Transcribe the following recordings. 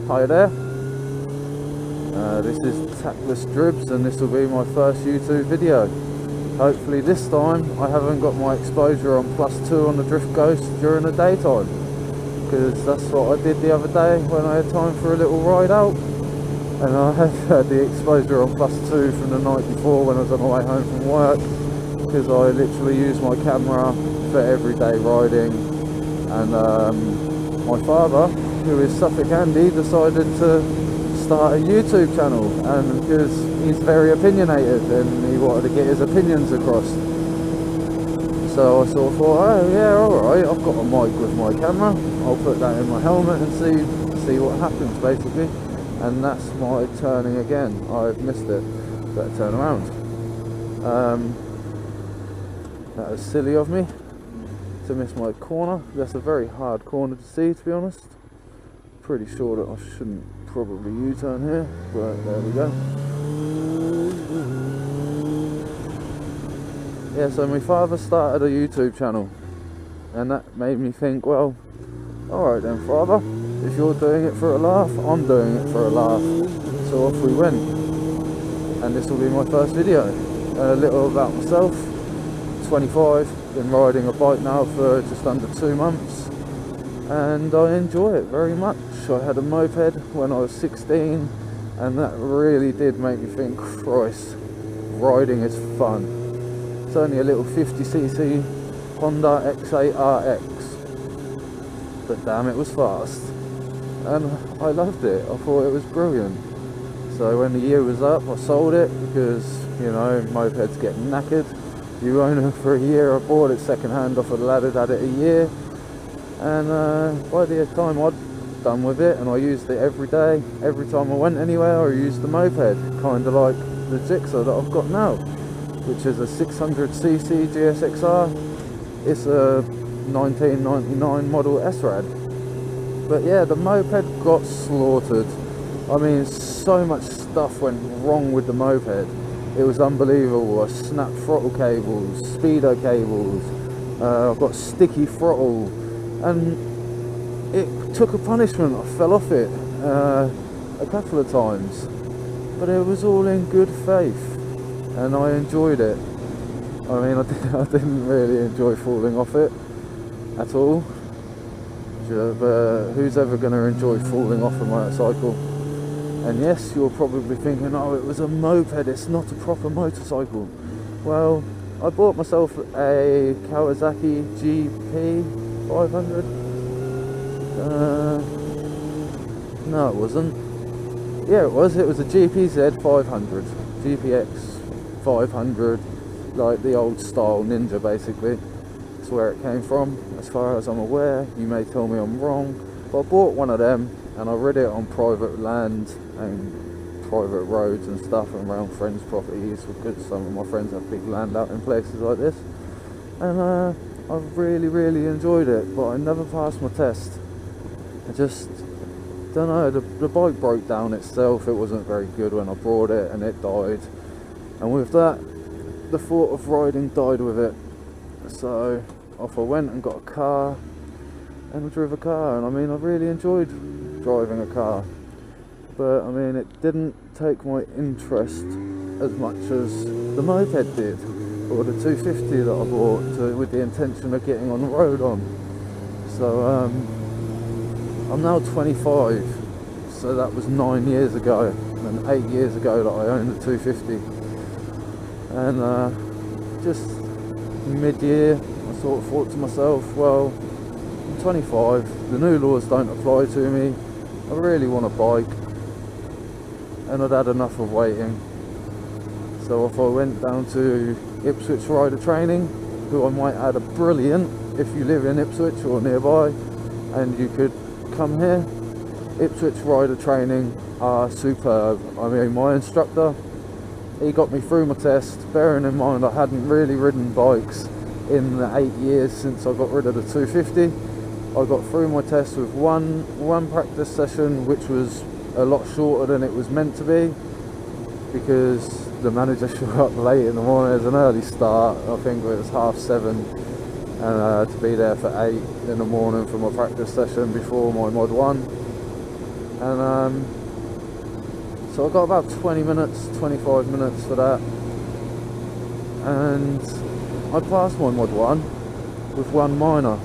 Hi there. This is Tactless Dribs and this will be my first YouTube video. Hopefully this time I haven't got my exposure on +2 on the Drift Ghost during the daytime, because that's what I did the other day when I had time for a little ride out, and I had the exposure on +2 from the night before when I was on my way home from work, because I literally use my camera for everyday riding. And my father, who is Suffolk Andy, decided to start a YouTube channel, and because he's very opinionated and he wanted to get his opinions across, so I sort of thought, oh yeah, alright, I've got a mic with my camera, I'll put that in my helmet and see what happens basically. And that's my turning again. I've missed it. Better turn around. That was silly of me to miss my corner. That's a very hard corner to see, to be honest. Pretty sure that I shouldn't probably U-turn here, but there we go. Yeah, so my father started a YouTube channel, and that made me think, well, alright then, father, if you're doing it for a laugh, I'm doing it for a laugh. So off we went, and this will be my first video. A little about myself. 25, been riding a bike now for just under 2 months, and I enjoy it very much. I had a moped when I was 16, and that really did make me think, Christ, riding is fun. It's only a little 50cc Honda X8 RX, but damn, it was fast, and I loved it. I thought it was brilliant. So when the year was up, I sold it, because, you know, mopeds get knackered. You own them for a year. I bought it second hand off a lad who'd had it a year, and by the time I'd done with it, and I used it every day, every time I went anywhere, I used the moped, kind of like the Gixxer that I've got now, which is a 600cc GSXR. It's a 1999 model S-Rad. But yeah, the moped got slaughtered. I mean, so much stuff went wrong with the moped. It was unbelievable. I snapped throttle cables, speedo cables, I've got sticky throttle, and it took a punishment. I fell off it a couple of times, but it was all in good faith, and I enjoyed it. I mean, I didn't really enjoy falling off it at all, but who's ever going to enjoy falling off a motorcycle? And yes, you're probably thinking, oh, it was a moped, it's not a proper motorcycle. Well, I bought myself a Kawasaki GP 500. No, it wasn't. Yeah, it was a GPZ 500. GPX 500, like the old style Ninja, basically. That's where it came from, as far as I'm aware. You may tell me I'm wrong, but I bought one of them, and I rid it on private land and private roads and stuff, and around friends' properties, because some of my friends have big land out in places like this. And I've really enjoyed it, but I never passed my test. I just don't know, the bike broke down itself. It wasn't very good when I brought it, and it died. And with that, the thought of riding died with it. So off I went and got a car, and I drove a car, and I mean, I really enjoyed driving a car, but I mean, it didn't take my interest as much as the moped did, or the 250 that I bought with the intention of getting on the road on. So I'm now 25, so that was 9 years ago, and 8 years ago that I owned the 250. And just mid-year, I sort of thought to myself, well, I'm 25, the new laws don't apply to me, I really want a bike, and I'd had enough of waiting. So if I went down to Ipswich Rider Training, who I might add are brilliant if you live in Ipswich or nearby, and you could come here. Ipswich Rider Training are superb. I mean, my instructor, he got me through my test, bearing in mind I hadn't really ridden bikes in the 8 years since I got rid of the 250. I got through my test with one practice session, which was a lot shorter than it was meant to be, because the manager showed up late in the morning. It was an early start, I think it was 7:30, and to be there for 8 in the morning for my practice session before my Mod 1. And so I got about 20 minutes, 25 minutes for that, and I passed my mod 1 with one minor,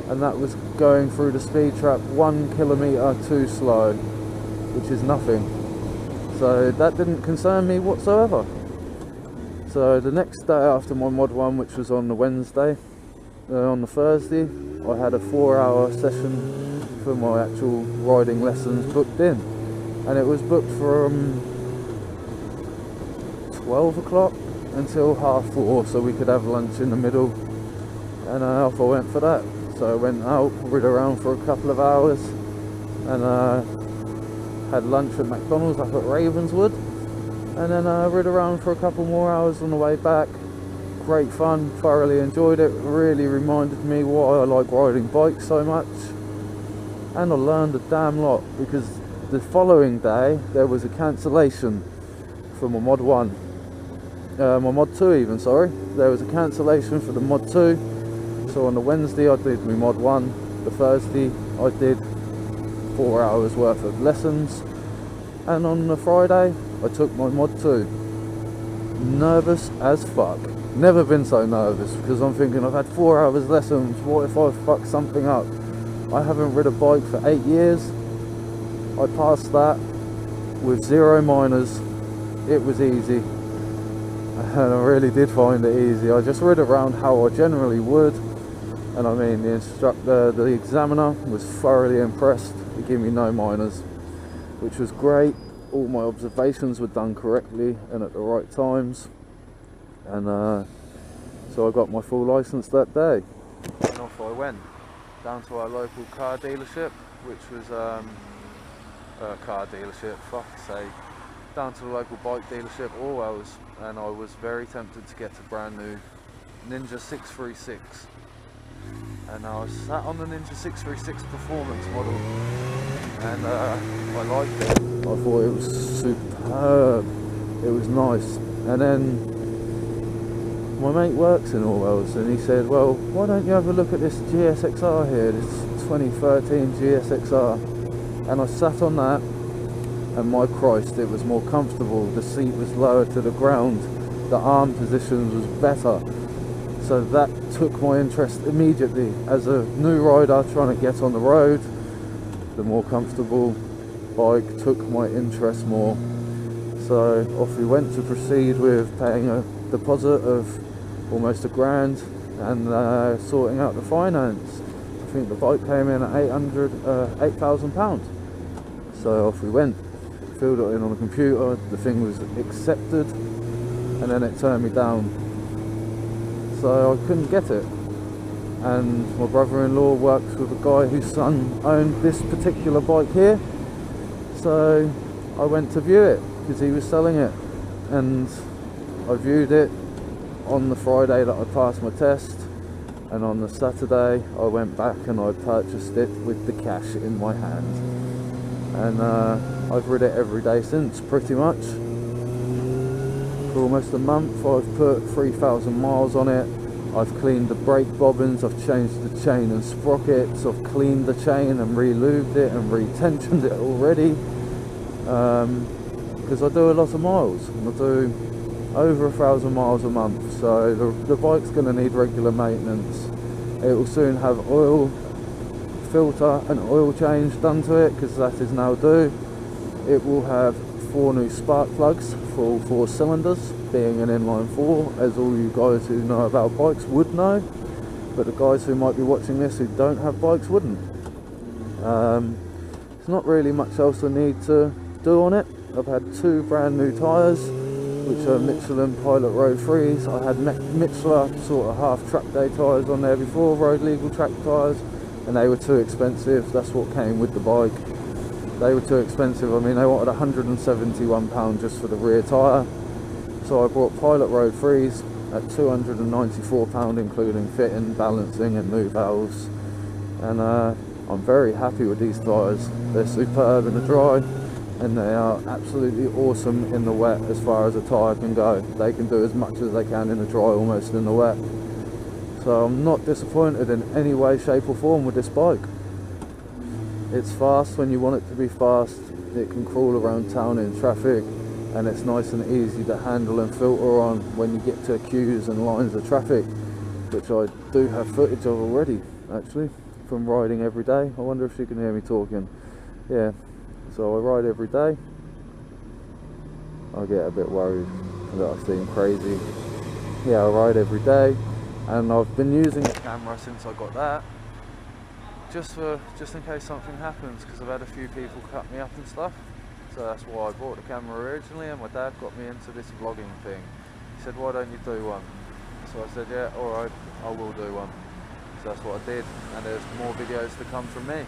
and that was going through the speed trap 1 kilometre too slow, which is nothing. So that didn't concern me whatsoever. So the next day after my mod 1, which was on the Wednesday, on the Thursday, I had a 4-hour session for my actual riding lessons booked in, and it was booked from 12 o'clock until 4:30, so we could have lunch in the middle, and off I went for that. So I went out, rid around for a couple of hours, and had lunch at McDonald's up at Ravenswood, and then rid around for a couple more hours on the way back. Great fun, thoroughly enjoyed it, really reminded me why I like riding bikes so much, and I learned a damn lot, because the following day there was a cancellation for my mod 1, my mod 2 even, sorry. There was a cancellation for the mod 2, so on the Wednesday I did my mod 1, the Thursday I did 4 hours worth of lessons, and on the Friday I took my mod 2. Nervous as fuck. Never been so nervous, because I'm thinking I've had 4 hours lessons, what if I fuck something up? I haven't rid a bike for 8 years. I passed that with 0 minors. It was easy, and I really did find it easy. I just rid around how I generally would, and I mean the instructor, the examiner was thoroughly impressed. He gave me no minors, which was great. All my observations were done correctly and at the right times, and so I got my full license that day. And off I went down to our local car dealership, which was a car dealership, fuck's sake, down to the local bike dealership, Orwell's, and I was very tempted to get a brand new Ninja 636, and I was sat on the Ninja 636 Performance model, and I liked it. I thought it was superb, it was nice. And then my mate works in Orwell's, and he said, well, why don't you have a look at this GSXR here, this 2013 GSXR. And I sat on that, and my Christ, it was more comfortable. The seat was lower to the ground, the arm position was better, so that took my interest immediately. As a new rider trying to get on the road, the more comfortable bike took my interest more. So off we went to proceed with paying a deposit of almost £1,000 and sorting out the finance. I think the bike came in at £8,000. So off we went, filled it in on the computer, the thing was accepted, and then it turned me down. So I couldn't get it. And my brother-in-law works with a guy whose son owned this particular bike here. So I went to view it because he was selling it, and I viewed it on the Friday that I passed my test, and on the Saturday I went back and I purchased it with the cash in my hand, and I've rid it every day since, pretty much. For almost a month I've put 3,000 miles on it. I've cleaned the brake bobbins, I've changed the chain and sprockets, I've cleaned the chain and re-lubed it and re-tensioned it already, because I do a lot of miles, and I do over 1,000 miles a month, so the bike's going to need regular maintenance. It will soon have oil filter and oil change done to it, because that is now due. It will have 4 new spark plugs for all 4 cylinders, being an inline 4, as all you guys who know about bikes would know, but the guys who might be watching this who don't have bikes wouldn't. There's not really much else I need to do on it. I've had 2 brand new tyres, which are Michelin Pilot Road 3s. I had Michelin sort of half track day tyres on there before, road legal track tyres, and they were too expensive. That's what came with the bike. They were too expensive. I mean, they wanted £171 just for the rear tyre. So I bought Pilot Road 3s at £294, including fitting, balancing and new valves. And I'm very happy with these tyres. They're superb in the dry, and they are absolutely awesome in the wet as far as a tyre can go. They can do as much as they can in the dry, almost in the wet. So I'm not disappointed in any way, shape or form with this bike. It's fast when you want it to be fast. It can crawl around town in traffic, and it's nice and easy to handle and filter on when you get to queues and lines of traffic, which I do have footage of already, actually, from riding every day. I wonder if you can hear me talking. Yeah, so I ride every day. I get a bit worried that I seem crazy. Yeah, I ride every day, and I've been using the camera since I got that, just in case something happens, because I've had a few people cut me up and stuff. So that's why I bought the camera originally, and my dad got me into this vlogging thing. He said, why don't you do one? So I said, yeah, alright, I will do one. So that's what I did, and there's more videos to come from me.